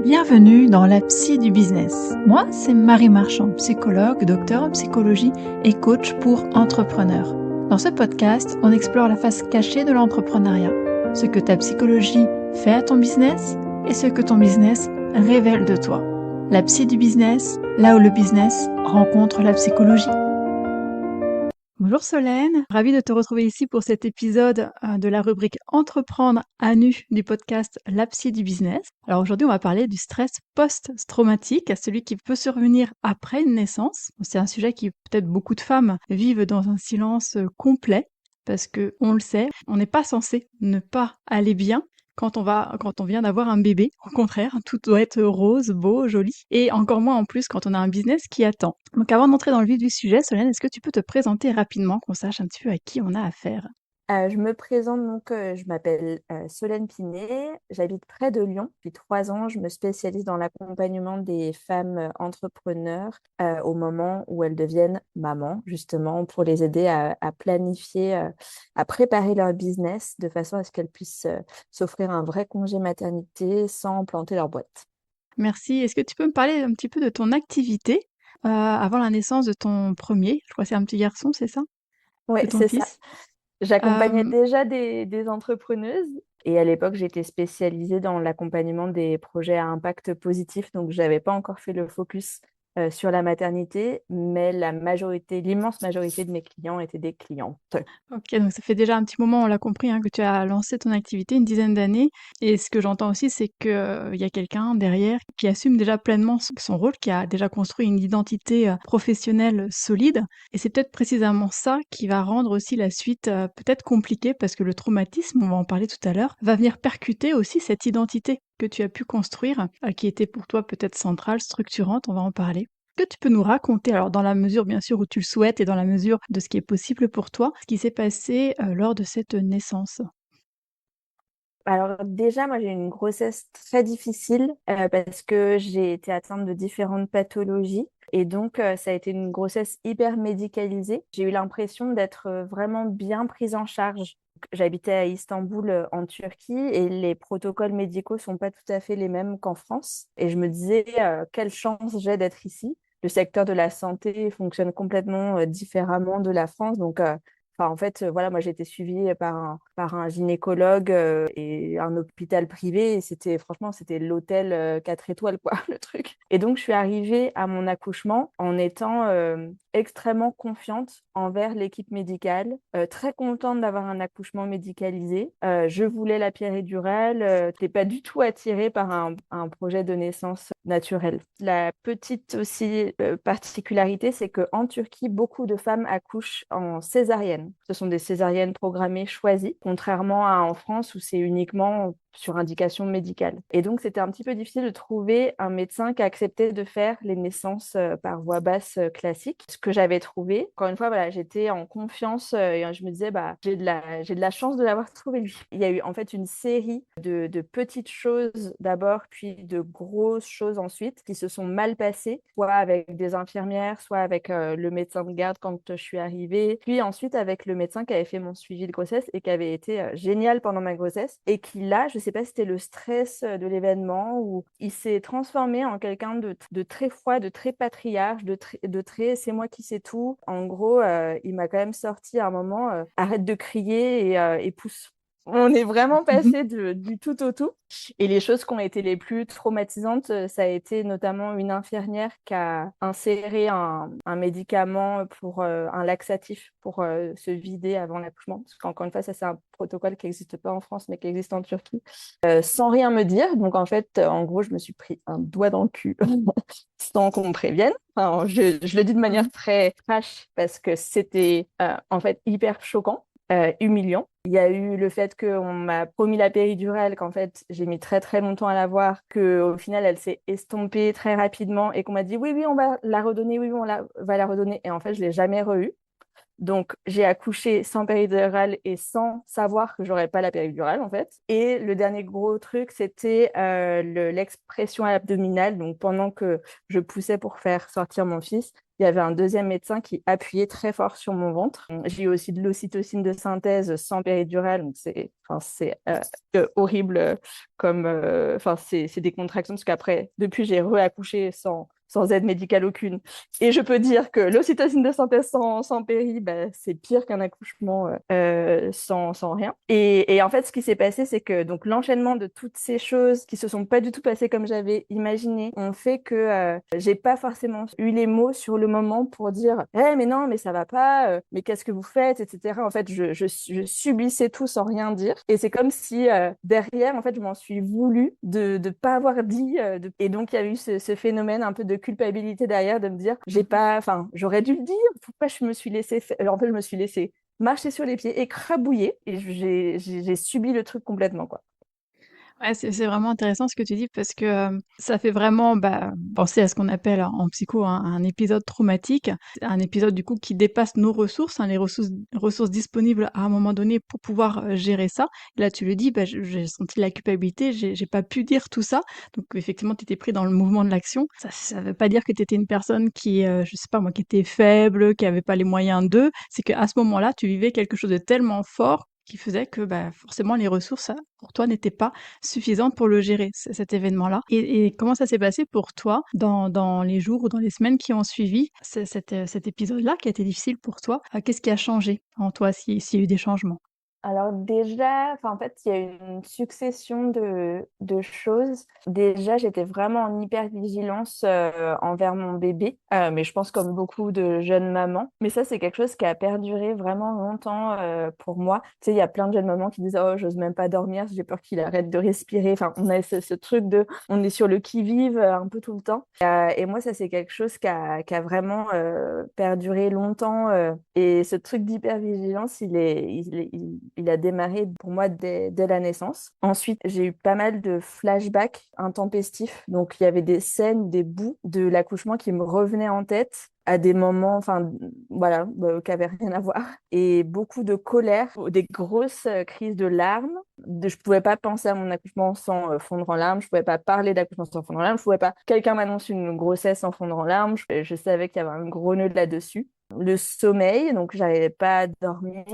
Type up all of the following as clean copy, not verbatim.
Bienvenue dans la psy du business. Moi, c'est Marie Marchand, psychologue, docteur en psychologie et coach pour entrepreneurs. Dans ce podcast, on explore la face cachée de l'entrepreneuriat, ce que ta psychologie fait à ton business et ce que ton business révèle de toi. La psy du business, là où le business rencontre la psychologie. Bonjour Solène, ravie de te retrouver ici pour cet épisode de la rubrique Entreprendre à nu du podcast La psy du business. Alors aujourd'hui, on va parler du stress post-traumatique, celui qui peut survenir après une naissance. C'est un sujet qui peut-être beaucoup de femmes vivent dans un silence complet parce que on le sait, on n'est pas censé ne pas aller bien quand on vient d'avoir un bébé. Au contraire, tout doit être rose, beau, joli. Et encore moins en plus quand on a un business qui attend. Donc avant d'entrer dans le vif du sujet, Solène, est-ce que tu peux te présenter rapidement, qu'on sache un petit peu à qui on a affaire? Je me présente donc, je m'appelle Solène Pinet, j'habite près de Lyon. Depuis 3 ans, je me spécialise dans l'accompagnement des femmes entrepreneurs au moment où elles deviennent mamans, justement, pour les aider à planifier, à préparer leur business de façon à ce qu'elles puissent s'offrir un vrai congé maternité sans planter leur boîte. Merci. Est-ce que tu peux me parler un petit peu de ton activité avant la naissance de ton premier? Je crois que c'est un petit garçon, c'est ça? Oui, De ton c'est ça. fils? J'accompagnais Euh, déjà des entrepreneuses et à l'époque, j'étais spécialisée dans l'accompagnement des projets à impact positif. Donc, je n'avais pas encore fait le focus sur la maternité, mais l'immense majorité de mes clients étaient des clientes. Ok, donc ça fait déjà un petit moment, on l'a compris, hein, que tu as lancé ton activité, une dizaine d'années. Et ce que j'entends aussi, c'est que il y a quelqu'un derrière qui assume déjà pleinement son rôle, qui a déjà construit une identité professionnelle solide. Et c'est peut-être précisément ça qui va rendre aussi la suite peut-être compliquée, parce que le traumatisme, on va en parler tout à l'heure, va venir percuter aussi cette identité que tu as pu construire, qui était pour toi peut-être centrale, structurante, on va en parler. Est-ce que tu peux nous raconter, alors dans la mesure bien sûr où tu le souhaites et dans la mesure de ce qui est possible pour toi, ce qui s'est passé lors de cette naissance? Alors déjà, moi, j'ai eu une grossesse très difficile parce que j'ai été atteinte de différentes pathologies. Et donc, ça a été une grossesse hyper médicalisée. J'ai eu l'impression d'être vraiment bien prise en charge. J'habitais à Istanbul, en Turquie, et les protocoles médicaux sont pas tout à fait les mêmes qu'en France. Et je me disais, quelle chance j'ai d'être ici. Le secteur de la santé fonctionne complètement différemment de la France. Donc, enfin, en fait, voilà, moi j'ai été suivie par un gynécologue et un hôpital privé. Et franchement, c'était l'hôtel 4 étoiles, quoi, le truc. Et donc, je suis arrivée à mon accouchement en étant extrêmement confiante envers l'équipe médicale, très contente d'avoir un accouchement médicalisé. Je voulais la péridurale, n'étais pas du tout attirée par un projet de naissance naturelle. La petite aussi particularité, c'est qu'en Turquie, beaucoup de femmes accouchent en césarienne. Ce sont des césariennes programmées choisies, contrairement à en France où c'est uniquement sur indication médicale. Et donc, c'était un petit peu difficile de trouver un médecin qui acceptait de faire les naissances par voie basse classique. Ce que j'avais trouvé, encore une fois, voilà, j'étais en confiance et je me disais, bah, j'ai de la chance de l'avoir trouvé lui. Il y a eu en fait une série de petites choses d'abord, puis de grosses choses ensuite qui se sont mal passées, soit avec des infirmières, soit avec le médecin de garde quand je suis arrivée, puis ensuite avec le médecin qui avait fait mon suivi de grossesse et qui avait été génial pendant ma grossesse et qui là, je sais pas si c'était le stress de l'événement ou il s'est transformé en quelqu'un de très froid, de très patriarche, de très c'est moi qui sais tout. En gros, il m'a quand même sorti à un moment arrête de crier et pousse. On est vraiment Mhm. passé du tout au tout. Et les choses qui ont été les plus traumatisantes, ça a été notamment une infirmière qui a inséré un médicament pour un laxatif pour se vider avant l'accouchement. Parce qu'encore une fois, ça, c'est un protocole qui n'existe pas en France, mais qui existe en Turquie, sans rien me dire. Donc, en fait, en gros, je me suis pris un doigt dans le cul sans qu'on me prévienne. Enfin, je le dis de manière Mhm. très trash parce que c'était en fait hyper choquant, humiliant. Il y a eu le fait qu'on m'a promis la péridurale, qu'en fait j'ai mis très très longtemps à l'avoir, qu'au final elle s'est estompée très rapidement et qu'on m'a dit oui, oui, on va la redonner, oui, oui, va la redonner. Et en fait, je ne l'ai jamais re-eu. Donc, j'ai accouché sans péridurale et sans savoir que j'aurais pas la péridurale, en fait. Et le dernier gros truc, c'était l'expression abdominale. Donc, pendant que je poussais pour faire sortir mon fils, il y avait un deuxième médecin qui appuyait très fort sur mon ventre. J'ai eu aussi de l'ocytocine de synthèse sans péridurale, donc c'est horrible comme, enfin c'est des contractions parce qu'après, depuis, j'ai réaccouché sans aide médicale aucune. Et je peux dire que l'ocytocine de synthèse sans péri, bah, c'est pire qu'un accouchement sans rien. Et en fait, ce qui s'est passé, c'est que donc l'enchaînement de toutes ces choses qui se sont pas du tout passées comme j'avais imaginé ont fait que j'ai pas forcément eu les mots sur le moment pour dire mais non, mais ça va pas, mais qu'est-ce que vous faites, etc. En fait, je subissais tout sans rien dire. Et c'est comme si derrière, en fait, je m'en suis voulu de pas avoir dit. Et donc, il y a eu ce phénomène un peu de culpabilité derrière, de me dire, j'aurais dû le dire. Pourquoi je me suis laissée en fait, je me suis laissée marcher sur les pieds, écrabouiller, et j'ai subi le truc complètement, quoi. Ouais, c'est vraiment intéressant ce que tu dis parce que ça fait vraiment penser à ce qu'on appelle en psycho un épisode traumatique, un épisode du coup qui dépasse nos ressources, hein, les ressources disponibles à un moment donné pour pouvoir gérer ça. Et là, tu le dis, j'ai senti la culpabilité, j'ai pas pu dire tout ça. Donc effectivement, tu étais pris dans le mouvement de l'action. Ça veut pas dire que tu étais une personne qui, je sais pas moi, qui était faible, qui avait pas les moyens d'eux. C'est qu'à ce moment-là, tu vivais quelque chose de tellement fort qui faisait que forcément les ressources pour toi n'étaient pas suffisante pour le gérer, cet événement-là. Et comment ça s'est passé pour toi dans les jours ou dans les semaines qui ont suivi cet épisode-là qui a été difficile pour toi? Qu'est-ce qui a changé en toi, s'il y a eu des changements? Alors déjà, en fait, il y a eu une succession de choses. Déjà, j'étais vraiment en hypervigilance envers mon bébé, mais je pense comme beaucoup de jeunes mamans. Mais ça, c'est quelque chose qui a perduré vraiment longtemps pour moi. Tu sais, il y a plein de jeunes mamans qui disent «Oh, j'ose même pas dormir, j'ai peur qu'il arrête de respirer». Enfin, on a ce truc on est sur le qui-vive un peu tout le temps. Et moi, ça, c'est quelque chose qui a vraiment perduré longtemps. Et ce truc d'hypervigilance, il a démarré pour moi dès la naissance. Ensuite, j'ai eu pas mal de flashbacks intempestifs. Donc, il y avait des scènes, des bouts de l'accouchement qui me revenaient en tête à des moments, enfin, voilà, qui n'avaient rien à voir. Et beaucoup de colère, des grosses crises de larmes. Je ne pouvais pas penser à mon accouchement sans fondre en larmes. Je ne pouvais pas parler d'accouchement sans fondre en larmes. Je pouvais pas... Quelqu'un m'annonce une grossesse sans fondre en larmes. Je savais qu'il y avait un gros nœud là-dessus. Le sommeil, donc j'arrivais pas à dormir.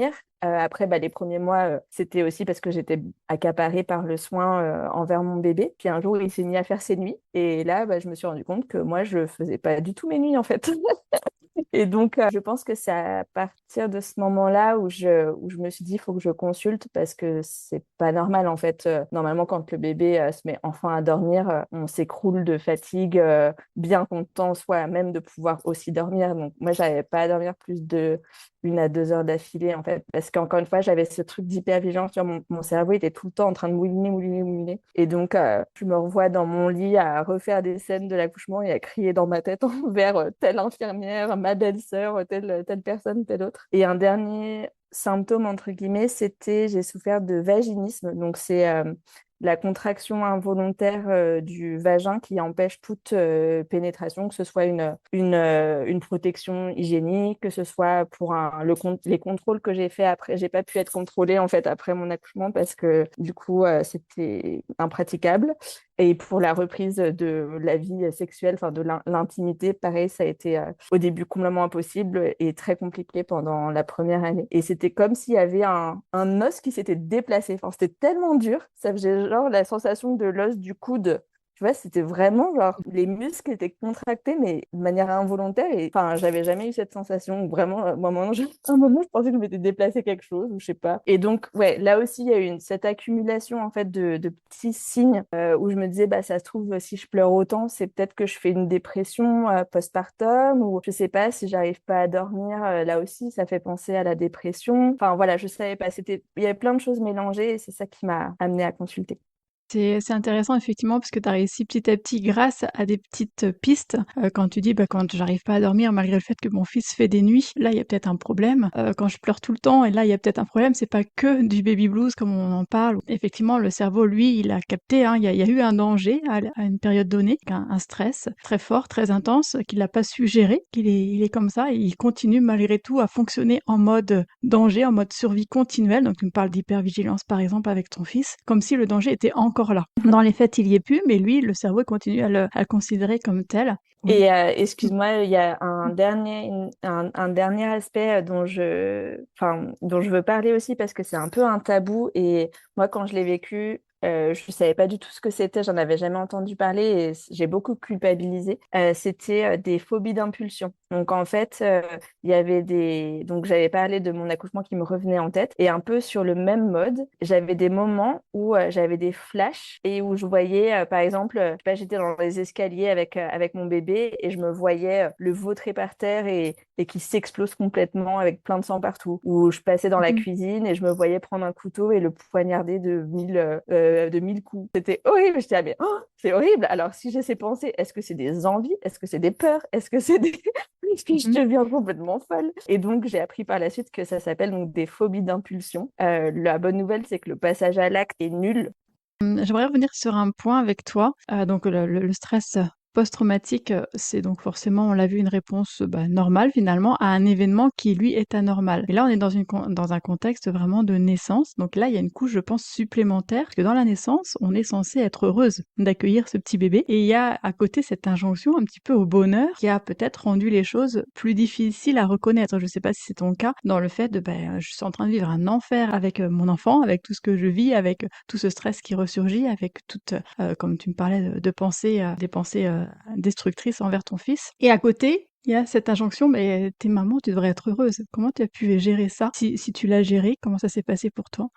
Après, les premiers mois, c'était aussi parce que j'étais accaparée par le soin envers mon bébé. Puis un jour, il s'est mis à faire ses nuits. Et là, je me suis rendu compte que moi, je faisais pas du tout mes nuits, en fait. Et donc, je pense que c'est à partir de ce moment-là où je me suis dit, il faut que je consulte parce que c'est pas normal, en fait. Normalement, quand le bébé se met enfin à dormir, on s'écroule de fatigue, bien content soit même de pouvoir aussi dormir. Donc, moi, j'avais pas à dormir plus de 1 à 2 heures d'affilée, en fait, parce qu'encore une fois, j'avais ce truc d'hypervigilance sur mon cerveau, il était tout le temps en train de mouliner, mouliner, mouliner. Et donc, je me revois dans mon lit à refaire des scènes de l'accouchement et à crier dans ma tête envers telle infirmière, ma belle-sœur, telle personne, telle autre. Et un dernier symptôme, entre guillemets, j'ai souffert de vaginisme. Donc, c'est la contraction involontaire du vagin qui empêche toute pénétration, que ce soit une protection hygiénique, que ce soit pour les contrôles que j'ai fait après. J'ai pas pu être contrôlée en fait après mon accouchement parce que du coup c'était impraticable. Et pour la reprise de la vie sexuelle, enfin de l'intimité, pareil, ça a été au début complètement impossible et très compliqué pendant la première année. Et c'était comme s'il y avait un os qui s'était déplacé. Enfin, c'était tellement dur, ça faisait genre la sensation de l'os du coude. Tu vois, c'était vraiment genre les muscles étaient contractés, mais de manière involontaire. Et enfin, j'avais jamais eu cette sensation où vraiment, à un moment, je pensais que je m'étais déplacé quelque chose, ou je sais pas. Et donc, ouais, là aussi, il y a eu cette accumulation en fait de petits signes où je me disais, ça se trouve, si je pleure autant, c'est peut-être que je fais une dépression postpartum, ou je sais pas, si j'arrive pas à dormir, là aussi, ça fait penser à la dépression. Enfin, voilà, je savais pas. Il y avait plein de choses mélangées et c'est ça qui m'a amenée à consulter. C'est intéressant effectivement parce que tu as réussi petit à petit grâce à des petites pistes. Quand tu dis quand j'arrive pas à dormir malgré le fait que mon fils fait des nuits, là il y a peut-être un problème. Quand je pleure tout le temps et là il y a peut-être un problème, c'est pas que du baby blues comme on en parle. Effectivement, le cerveau lui, il a capté hein, il y a eu un danger à une période donnée, un stress très fort, très intense qu'il n'a pas su gérer, il est comme ça et il continue malgré tout à fonctionner en mode danger, en mode survie continuelle. Donc tu me parles d'hypervigilance par exemple avec ton fils, comme si le danger était encore encore là. Dans les faits, il y est plus, mais lui, le cerveau continue à le considérer comme tel. Oui. Et excuse-moi, il y a un dernier aspect dont je veux parler aussi parce que c'est un peu un tabou. Et moi, quand je l'ai vécu, je ne savais pas du tout ce que c'était, j'en avais jamais entendu parler et j'ai beaucoup culpabilisé. C'était des phobies d'impulsion. Donc en fait, il y avait donc j'avais parlé de mon accouchement qui me revenait en tête et un peu sur le même mode, j'avais des moments où j'avais des flashs et où je voyais, par exemple, je sais pas, j'étais dans les escaliers avec mon bébé et je me voyais le vautrer par terre et qui s'explose complètement avec plein de sang partout. Ou je passais dans la Mhm. cuisine et je me voyais prendre un couteau et le poignarder de 1000 coups. C'était horrible. J'étais, ah, mais c'est horrible. Alors, si j'ai ces pensées, est-ce que c'est des envies? Est-ce que c'est des peurs? Est-ce que c'est des... Est-ce que je Mhm. deviens complètement folle? Et donc, j'ai appris par la suite que ça s'appelle donc des phobies d'impulsion. La bonne nouvelle, c'est que le passage à l'acte est nul. J'aimerais revenir sur un point avec toi. Donc le stress post-traumatique, c'est donc forcément, on l'a vu, une réponse normale finalement à un événement qui lui est anormal. Et là, on est dans un contexte vraiment de naissance. Donc là, il y a une couche, je pense, supplémentaire, parce que dans la naissance, on est censé être heureuse d'accueillir ce petit bébé. Et il y a à côté cette injonction un petit peu au bonheur qui a peut-être rendu les choses plus difficiles à reconnaître. Je ne sais pas si c'est ton cas, dans le fait de je suis en train de vivre un enfer avec mon enfant, avec tout ce que je vis, avec tout ce stress qui ressurgit, avec toutes, comme tu me parlais de pensées, des pensées destructrices envers ton fils. Et à côté, il y a cette injonction, mais t'es maman, tu devrais être heureuse. Comment tu as pu gérer ça? Si tu l'as géré, comment ça s'est passé pour toi?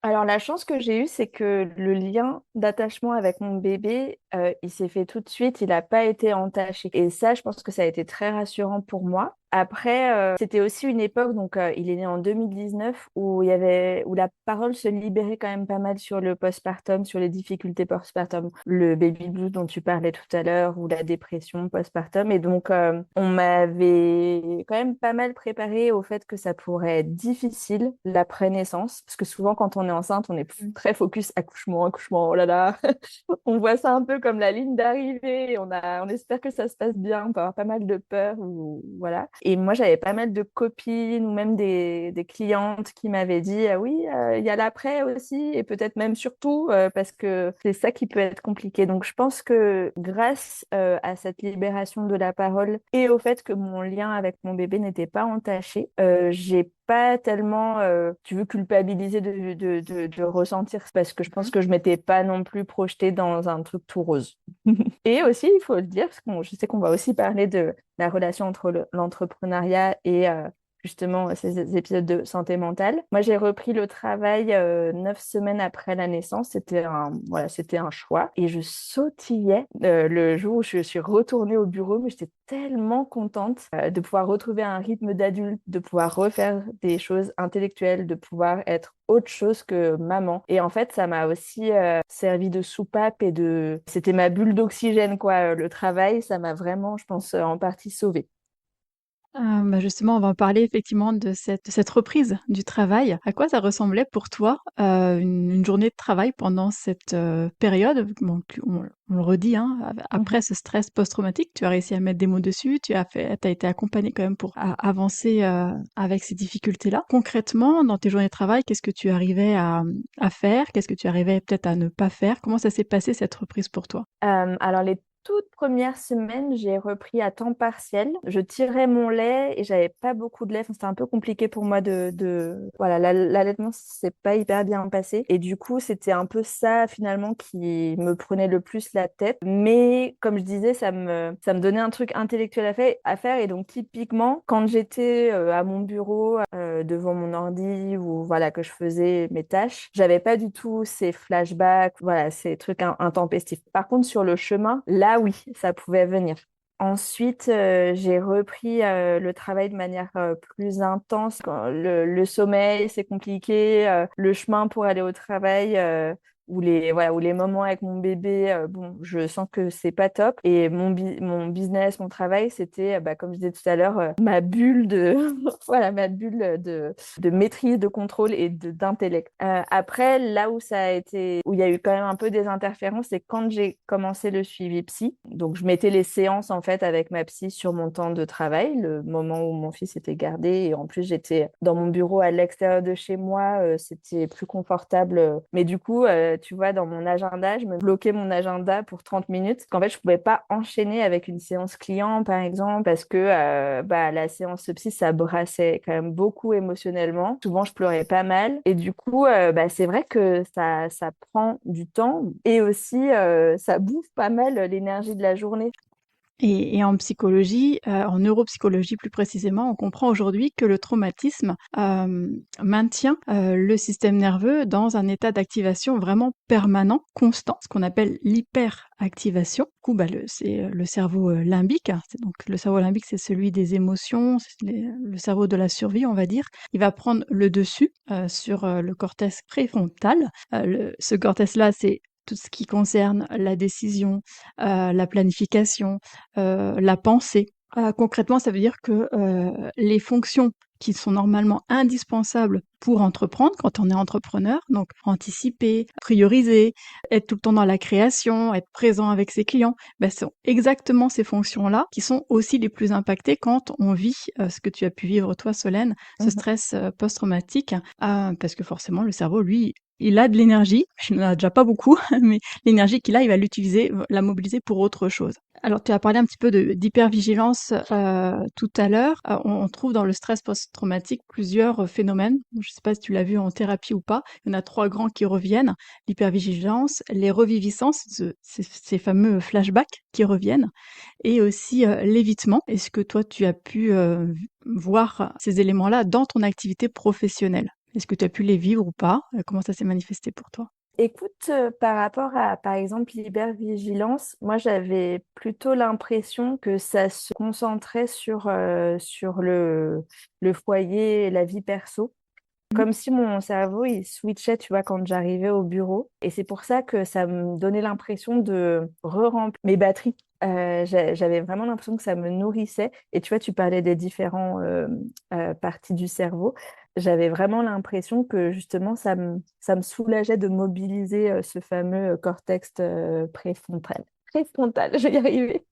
Alors, la chance que j'ai eue, c'est que le lien d'attachement avec mon bébé, il s'est fait tout de suite, il n'a pas été entaché. Et ça, je pense que ça a été très rassurant pour moi. Après, c'était aussi une époque, donc il est né en 2019, où la parole se libérait quand même pas mal sur le postpartum, sur les difficultés postpartum, le baby blues dont tu parlais tout à l'heure, ou la dépression postpartum. Et donc, on m'avait quand même pas mal préparé au fait que ça pourrait être difficile l'après-naissance, parce que souvent, quand on est enceinte, on est très focus accouchement, accouchement, oh là là. On voit ça un peu comme la ligne d'arrivée. On espère que ça se passe bien. On peut avoir pas mal de peur ou voilà. Et moi, j'avais pas mal de copines ou même des clientes qui m'avaient dit, ah oui, il y a l'après aussi et peut-être même surtout parce que c'est ça qui peut être compliqué. Donc, je pense que grâce à cette libération de la parole et au fait que mon lien avec mon bébé n'était pas entaché, j'ai pas tellement, tu veux, culpabiliser de ressentir parce que je pense que je m'étais pas non plus projetée dans un truc tout rose. Et aussi, il faut le dire, parce que je sais qu'on va aussi parler de la relation entre l'entrepreneuriat et justement ces épisodes de santé mentale. Moi, j'ai repris le travail 9 semaines après la naissance. C'était un choix. Et je sautillais le jour où je suis retournée au bureau, mais j'étais tellement contente de pouvoir retrouver un rythme d'adulte, de pouvoir refaire des choses intellectuelles, de pouvoir être autre chose que maman. Et en fait, ça m'a aussi servi de soupape c'était ma bulle d'oxygène, quoi. Le travail, ça m'a vraiment, je pense, en partie sauvée. Justement, on va en parler effectivement de cette reprise du travail. À quoi ça ressemblait pour toi, une journée de travail pendant cette, période? Bon, on le redit, hein, Mhm. après ce stress post-traumatique, tu as réussi à mettre des mots dessus, tu as été accompagnée quand même pour avancer, avec ces difficultés-là. Concrètement, dans tes journées de travail, qu'est-ce que tu arrivais à faire? Qu'est-ce que tu arrivais peut-être à ne pas faire? Comment ça s'est passé cette reprise pour toi? Alors, les toutes premières semaines, j'ai repris à temps partiel. Je tirais mon lait et j'avais pas beaucoup de lait. Enfin, c'était un peu compliqué pour moi Voilà, l'allaitement, c'est pas hyper bien passé. Et du coup, c'était un peu ça, finalement, qui me prenait le plus la tête. Mais, comme je disais, ça me donnait un truc intellectuel à faire. Et donc, typiquement, quand j'étais à mon bureau, devant mon ordi, ou voilà, que je faisais mes tâches, j'avais pas du tout ces flashbacks, voilà, ces trucs intempestifs. Par contre, sur le chemin, là, oui, ça pouvait venir. Ensuite, j'ai repris le travail de manière plus intense. Le sommeil, c'est compliqué. Le chemin pour aller au travail, ou les moments avec mon bébé, bon, je sens que c'est pas top. Et mon business, mon travail, c'était, comme je disais tout à l'heure, ma bulle voilà, ma bulle de maîtrise, de contrôle et d'intellect. Après, là où il y a eu quand même un peu des interférences, c'est quand j'ai commencé le suivi psy. Donc, je mettais les séances, en fait, avec ma psy sur mon temps de travail, le moment où mon fils était gardé. Et en plus, j'étais dans mon bureau à l'extérieur de chez moi. C'était plus confortable. Mais du coup, tu vois, dans mon agenda, je me bloquais mon agenda pour 30 minutes. Qu'en fait, je pouvais pas enchaîner avec une séance client, par exemple, parce que la séance psy, ça brassait quand même beaucoup émotionnellement. Souvent, je pleurais pas mal. Et du coup, c'est vrai que ça prend du temps et aussi, ça bouffe pas mal l'énergie de la journée. Et en psychologie, en neuropsychologie plus précisément, on comprend aujourd'hui que le traumatisme maintient le système nerveux dans un état d'activation vraiment permanent, constant, ce qu'on appelle l'hyperactivation. Du coup, c'est le cerveau limbique. Donc le cerveau limbique, c'est celui des émotions, le cerveau de la survie, on va dire. Il va prendre le dessus sur le cortex préfrontal. Ce cortex-là, c'est tout ce qui concerne la décision, la planification, la pensée. Concrètement, ça veut dire que les fonctions qui sont normalement indispensables pour entreprendre quand on est entrepreneur, donc anticiper, prioriser, être tout le temps dans la création, être présent avec ses clients, sont exactement ces fonctions-là qui sont aussi les plus impactées quand on vit ce que tu as pu vivre toi, Solène, ce stress post-traumatique, parce que forcément le cerveau, lui, il a de l'énergie, il n'en a déjà pas beaucoup, mais l'énergie qu'il a, il va l'utiliser, la mobiliser pour autre chose. Alors, tu as parlé un petit peu d'hypervigilance tout à l'heure. On trouve dans le stress post-traumatique plusieurs phénomènes. Je ne sais pas si tu l'as vu en thérapie ou pas. Il y en a 3 grands qui reviennent. L'hypervigilance, les reviviscences, ces fameux flashbacks qui reviennent, et aussi l'évitement. Est-ce que toi, tu as pu voir ces éléments-là dans ton activité professionnelle? Est-ce que tu as pu les vivre ou pas? Comment ça s'est manifesté pour toi? Écoute, par rapport à, par exemple, l'hypervigilance, moi, j'avais plutôt l'impression que ça se concentrait sur le foyer et la vie perso. Mmh. Comme si mon cerveau, il switchait, tu vois, quand j'arrivais au bureau. Et c'est pour ça que ça me donnait l'impression de re-remplir mes batteries. J'avais vraiment l'impression que ça me nourrissait. Et tu vois, tu parlais des différents parties du cerveau. J'avais vraiment l'impression que justement, ça me soulageait de mobiliser ce fameux cortex préfrontal. Préfrontal, je vais y arriver.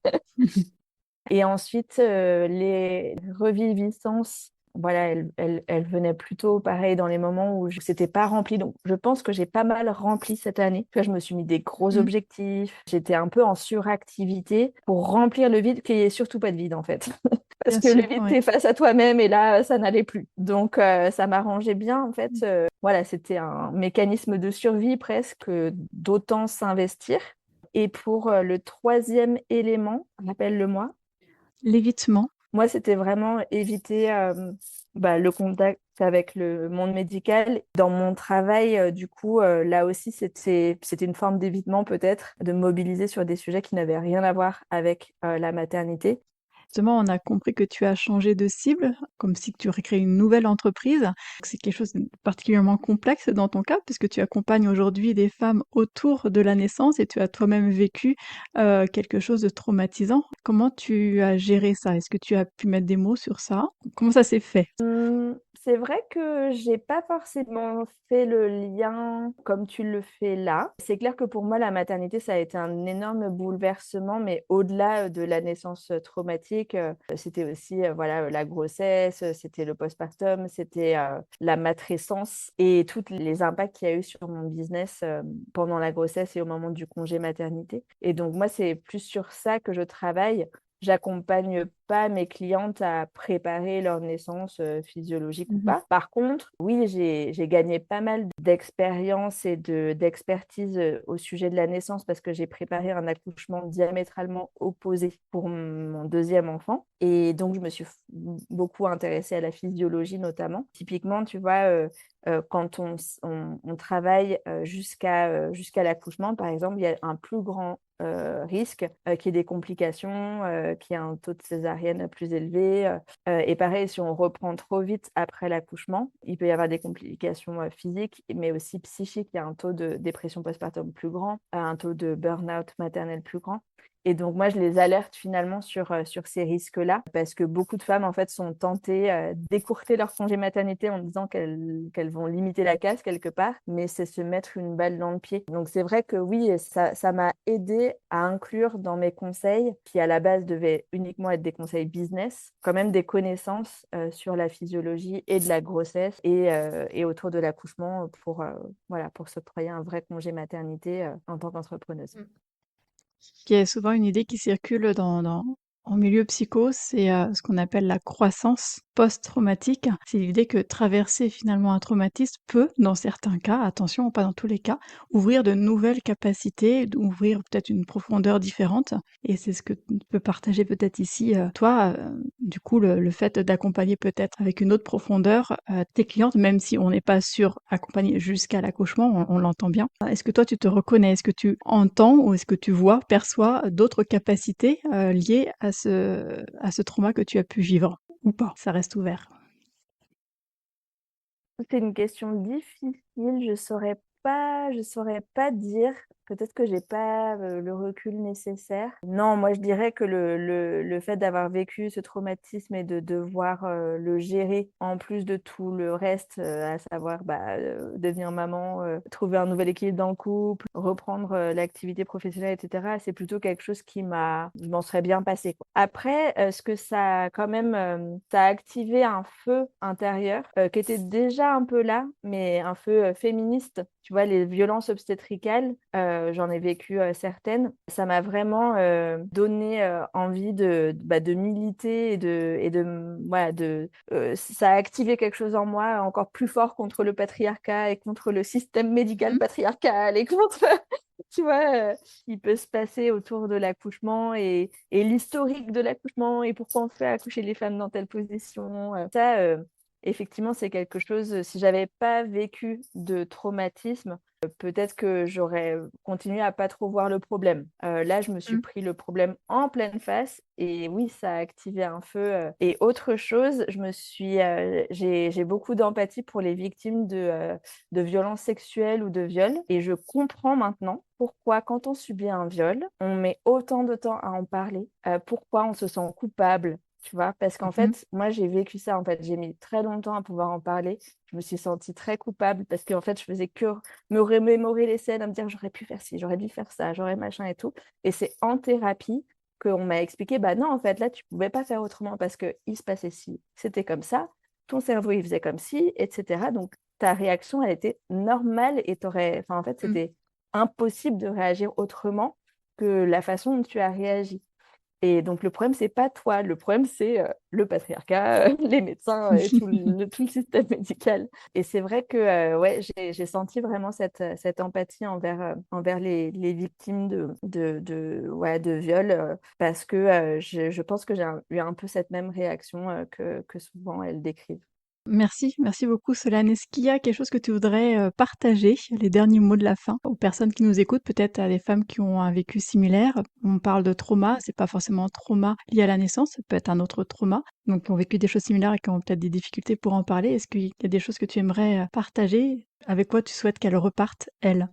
Et ensuite, les reviviscences, voilà, elles venaient plutôt pareil dans les moments où c'était pas rempli. Donc, je pense que j'ai pas mal rempli cette année. Tu vois, je me suis mis des gros Mmh. objectifs. J'étais un peu en suractivité pour remplir le vide, qu'il n'y ait surtout pas de vide en fait. Parce Bien que le sûr, vide, ouais. t'es face à toi-même et là, ça n'allait plus. Donc, ça m'arrangeait bien en fait. Voilà, c'était un mécanisme de survie presque, d'autant s'investir. Et pour le troisième élément, rappelle-le-moi. L'évitement. Moi, c'était vraiment éviter le contact avec le monde médical. Dans mon travail, du coup, là aussi, c'était une forme d'évitement peut-être, de me mobiliser sur des sujets qui n'avaient rien à voir avec la maternité. Justement, on a compris que tu as changé de cible, comme si tu aurais créé une nouvelle entreprise. C'est quelque chose de particulièrement complexe dans ton cas, puisque tu accompagnes aujourd'hui des femmes autour de la naissance et tu as toi-même vécu quelque chose de traumatisant. Comment tu as géré ça? Est-ce que tu as pu mettre des mots sur ça? Comment ça s'est fait? C'est vrai que j'ai pas forcément fait le lien comme tu le fais là. C'est clair que pour moi, la maternité, ça a été un énorme bouleversement, mais au-delà de la naissance traumatique, c'était aussi voilà, la grossesse, c'était le postpartum, c'était la matrescence et tous les impacts qu'il y a eu sur mon business pendant la grossesse et au moment du congé maternité. Et donc, moi, c'est plus sur ça que je travaille. J'accompagne pas mes clientes à préparer leur naissance physiologique ou Mmh. pas. Par contre, oui, j'ai gagné pas mal d'expérience et d'expertise au sujet de la naissance parce que j'ai préparé un accouchement diamétralement opposé pour mon deuxième enfant. Et donc, je me suis beaucoup intéressée à la physiologie notamment. Typiquement, tu vois, quand on travaille jusqu'à l'accouchement, par exemple, il y a un plus grand risque qu'il y ait des complications, qu'il y ait un taux de césarienne plus élevé. Et pareil, si on reprend trop vite après l'accouchement, il peut y avoir des complications physiques, mais aussi psychiques. Il y a un taux de dépression postpartum plus grand, un taux de burn-out maternel plus grand. Et donc, moi, je les alerte finalement sur ces risques-là, parce que beaucoup de femmes, en fait, sont tentées d'écourter leur congé maternité en disant qu'elles vont limiter la casse quelque part, mais c'est se mettre une balle dans le pied. Donc, c'est vrai que oui, ça m'a aidé à inclure dans mes conseils, qui à la base devaient uniquement être des conseils business, quand même des connaissances sur la physiologie et de la grossesse et autour de l'accouchement voilà, pour s'octroyer un vrai congé maternité en tant qu'entrepreneuse. Qui est souvent une idée qui circule en milieu psycho, c'est ce qu'on appelle la croissance post-traumatique. C'est l'idée que traverser finalement un traumatisme peut, dans certains cas, attention, pas dans tous les cas, ouvrir de nouvelles capacités, ouvrir peut-être une profondeur différente. Et c'est ce que tu peux partager peut-être ici, toi, du coup, le fait d'accompagner peut-être avec une autre profondeur tes clientes, même si on n'est pas sûr accompagner jusqu'à l'accouchement, on l'entend bien. Est-ce que toi, tu te reconnais? Est-ce que tu entends ou est-ce que tu vois, perçois d'autres capacités liées à ce trauma que tu as pu vivre ou pas? Ça reste ouvert. C'est une question difficile, je saurais pas dire. Peut-être que j'ai pas le recul nécessaire. Non, moi je dirais que le fait d'avoir vécu ce traumatisme et de devoir le gérer en plus de tout le reste, à savoir devenir maman, trouver un nouvel équilibre dans le couple, reprendre l'activité professionnelle, etc. C'est plutôt quelque chose je m'en serais bien passé, quoi. Après, ce que ça a quand même, ça a activé un feu intérieur qui était déjà un peu là, mais un feu féministe. Tu vois, les violences obstétricales, j'en ai vécu certaines. Ça m'a vraiment donné envie de militer ça a activé quelque chose en moi encore plus fort contre le patriarcat et contre le système médical Mhm. patriarcal et contre, tu vois, ce qui peut se passer autour de l'accouchement et l'historique de l'accouchement et pourquoi on fait accoucher les femmes dans telle position. Effectivement, c'est quelque chose, si j'avais pas vécu de traumatisme, peut-être que j'aurais continué à pas trop voir le problème. Là, je me suis Mhm. pris le problème en pleine face et oui, ça a activé un feu. Et autre chose, j'ai beaucoup d'empathie pour les victimes de violences sexuelles ou de viols et je comprends maintenant pourquoi quand on subit un viol, on met autant de temps à en parler, pourquoi on se sent coupable. Tu vois, parce qu'en Mhm. fait, moi, j'ai vécu ça. En fait, j'ai mis très longtemps à pouvoir en parler. Je me suis sentie très coupable parce qu'en fait, je faisais que me remémorer les scènes, à me dire j'aurais pu faire ci, j'aurais dû faire ça, j'aurais machin et tout. Et c'est en thérapie qu'on m'a expliqué, bah non, en fait, là, tu pouvais pas faire autrement parce qu'il se passait ci, c'était comme ça, ton cerveau, il faisait comme ci, etc. Donc, ta réaction, elle était normale et enfin, en fait, Mhm. c'était impossible de réagir autrement que la façon dont tu as réagi. Et donc, le problème, c'est pas toi. Le problème, c'est le patriarcat, les médecins et tout le système médical. Et c'est vrai que ouais, j'ai senti vraiment cette empathie envers les victimes ouais, de viol parce que je pense que eu un peu cette même réaction que souvent elles décrivent. Merci, merci beaucoup Solane. Est-ce qu'il y a quelque chose que tu voudrais partager, les derniers mots de la fin, aux personnes qui nous écoutent, peut-être à des femmes qui ont un vécu similaire? On parle de trauma, c'est pas forcément un trauma lié à la naissance, ça peut être un autre trauma. Donc, qui ont vécu des choses similaires et qui ont peut-être des difficultés pour en parler. Est-ce qu'il y a des choses que tu aimerais partager? Avec quoi tu souhaites qu'elles repartent, elles?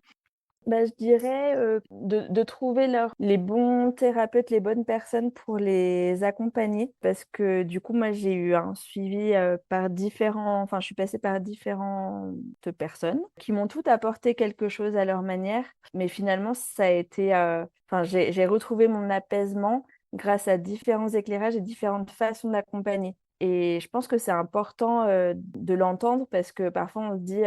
Bah, je dirais de trouver les bons thérapeutes, les bonnes personnes pour les accompagner. Parce que du coup, moi, j'ai eu un suivi enfin, je suis passée par différentes personnes qui m'ont toutes apporté quelque chose à leur manière. Mais finalement, ça a été, enfin, j'ai retrouvé mon apaisement grâce à différents éclairages et différentes façons d'accompagner. Et je pense que c'est important de l'entendre parce que parfois on se dit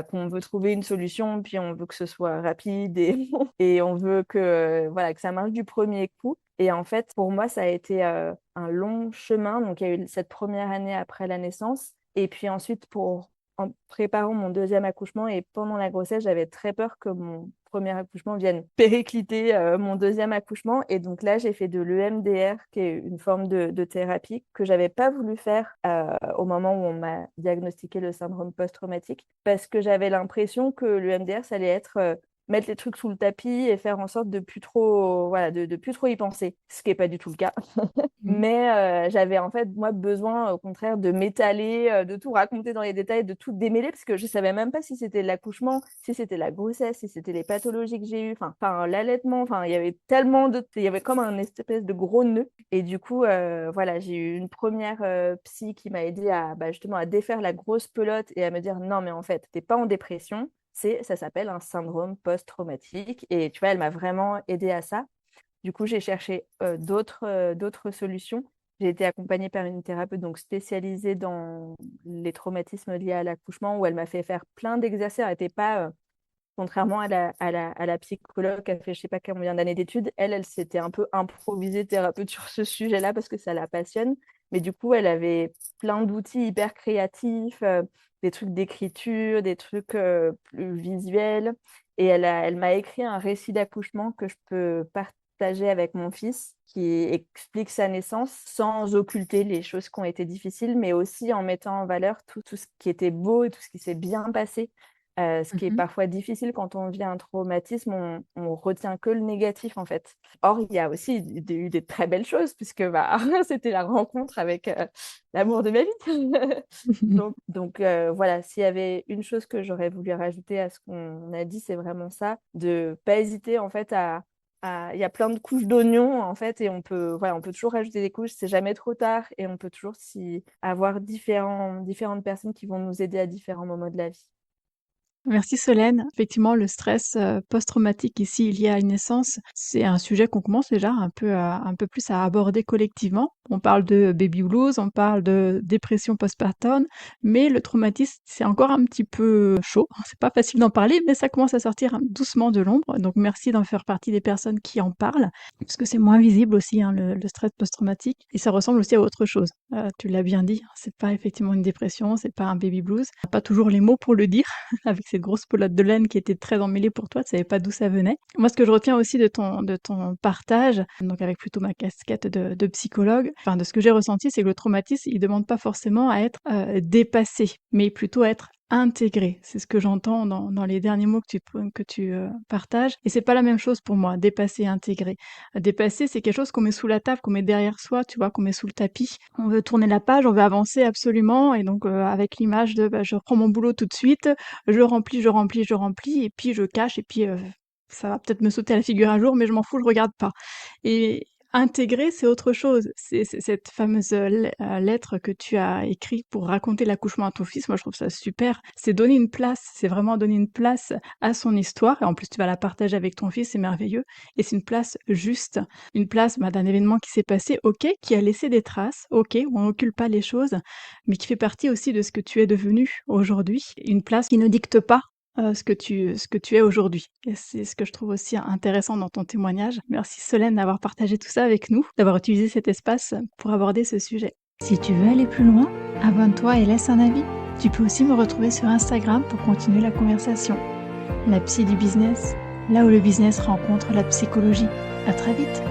qu'on veut trouver une solution, puis on veut que ce soit rapide et, et on veut voilà, que ça marche du premier coup. Et en fait, pour moi, ça a été un long chemin. Donc, il y a eu cette première année après la naissance. Et puis ensuite, en préparant mon deuxième accouchement et pendant la grossesse, j'avais très peur que mon premier accouchement vienne péricliter mon deuxième accouchement. Et donc là, j'ai fait de l'EMDR, qui est une forme de thérapie que j'avais pas voulu faire au moment où on m'a diagnostiqué le syndrome post-traumatique, parce que j'avais l'impression que l'EMDR, ça allait être mettre les trucs sous le tapis et faire en sorte de plus trop, voilà, de plus trop y penser, ce qui n'est pas du tout le cas. Mm. Mais j'avais en fait, moi, besoin, au contraire, de m'étaler, de tout raconter dans les détails, de tout démêler, parce que je savais même pas si c'était l'accouchement, si c'était la grossesse, si c'était les pathologies que j'ai eues, enfin l'allaitement, il y avait tellement de... Il y avait comme un espèce de gros nœud. Et du coup, voilà, j'ai eu une première psy qui m'a aidée à, justement, à défaire la grosse pelote et à me dire, non, mais en fait, t'es pas en dépression, ça s'appelle un syndrome post-traumatique. Et tu vois, elle m'a vraiment aidée à ça. Du coup, j'ai cherché d'autres solutions. J'ai été accompagnée par une thérapeute donc spécialisée dans les traumatismes liés à l'accouchement, où elle m'a fait faire plein d'exercices. Elle n'était pas, contrairement à la psychologue qui a fait je ne sais pas combien d'années d'études, elle s'était un peu improvisée thérapeute sur ce sujet-là parce que ça la passionne. Mais du coup, elle avait plein d'outils hyper créatifs, des trucs d'écriture, des trucs plus visuels. Et elle m'a écrit un récit d'accouchement que je peux partager avec mon fils, qui explique sa naissance sans occulter les choses qui ont été difficiles, mais aussi en mettant en valeur tout ce qui était beau et tout ce qui s'est bien passé. Ce qui est Mhm. parfois difficile quand on vit un traumatisme, on retient que le négatif en fait. Or, il y a aussi eu des très belles choses puisque c'était la rencontre avec l'amour de ma vie. Donc, voilà, s'il y avait une chose que j'aurais voulu rajouter à ce qu'on a dit, c'est vraiment ça, de pas hésiter en fait il y a plein de couches d'oignons en fait et on peut toujours rajouter des couches, c'est jamais trop tard et on peut toujours avoir différentes personnes qui vont nous aider à différents moments de la vie. Merci Solène. Effectivement, le stress post-traumatique ici lié à une naissance, c'est un sujet qu'on commence déjà un peu plus à aborder collectivement. On parle de baby blues, on parle de dépression postpartum, mais le traumatisme, c'est encore un petit peu chaud. C'est pas facile d'en parler, mais ça commence à sortir doucement de l'ombre. Donc merci d'en faire partie des personnes qui en parlent, parce que c'est moins visible aussi, hein, le stress post-traumatique, et ça ressemble aussi à autre chose. Tu l'as bien dit, c'est pas effectivement une dépression, c'est pas un baby blues. On n'a pas toujours les mots pour le dire, avec cette grosse pelote de laine qui était très emmêlée pour toi, tu savais pas d'où ça venait. Moi, ce que je retiens aussi de ton partage, donc avec plutôt ma casquette de psychologue, enfin de ce que j'ai ressenti, c'est que le traumatisme, il demande pas forcément à être dépassé, mais plutôt à être intégré. C'est ce que j'entends dans les derniers mots que tu partages. Et c'est pas la même chose pour moi, dépasser et intégrer. Dépasser, c'est quelque chose qu'on met sous la table, qu'on met derrière soi, tu vois, qu'on met sous le tapis. On veut tourner la page, on veut avancer absolument, et donc avec l'image de je reprends mon boulot tout de suite, je remplis, et puis je cache, et puis ça va peut-être me sauter à la figure un jour, mais je m'en fous, je regarde pas. Et intégrer, c'est autre chose. C'est cette fameuse lettre que tu as écrite pour raconter l'accouchement à ton fils. Moi, je trouve ça super. C'est donner une place, c'est vraiment donner une place à son histoire. Et en plus, tu vas la partager avec ton fils, c'est merveilleux. Et c'est une place juste, une place d'un événement qui s'est passé, ok, qui a laissé des traces, ok, on n'occulte pas les choses, mais qui fait partie aussi de ce que tu es devenu aujourd'hui. Une place qui ne dicte pas ce que tu es aujourd'hui. Et c'est ce que je trouve aussi intéressant dans ton témoignage. Merci Solène d'avoir partagé tout ça avec nous, d'avoir utilisé cet espace pour aborder ce sujet. Si tu veux aller plus loin, abonne-toi et laisse un avis. Tu peux aussi me retrouver sur Instagram pour continuer la conversation. La psy du business, là où le business rencontre la psychologie. À très vite.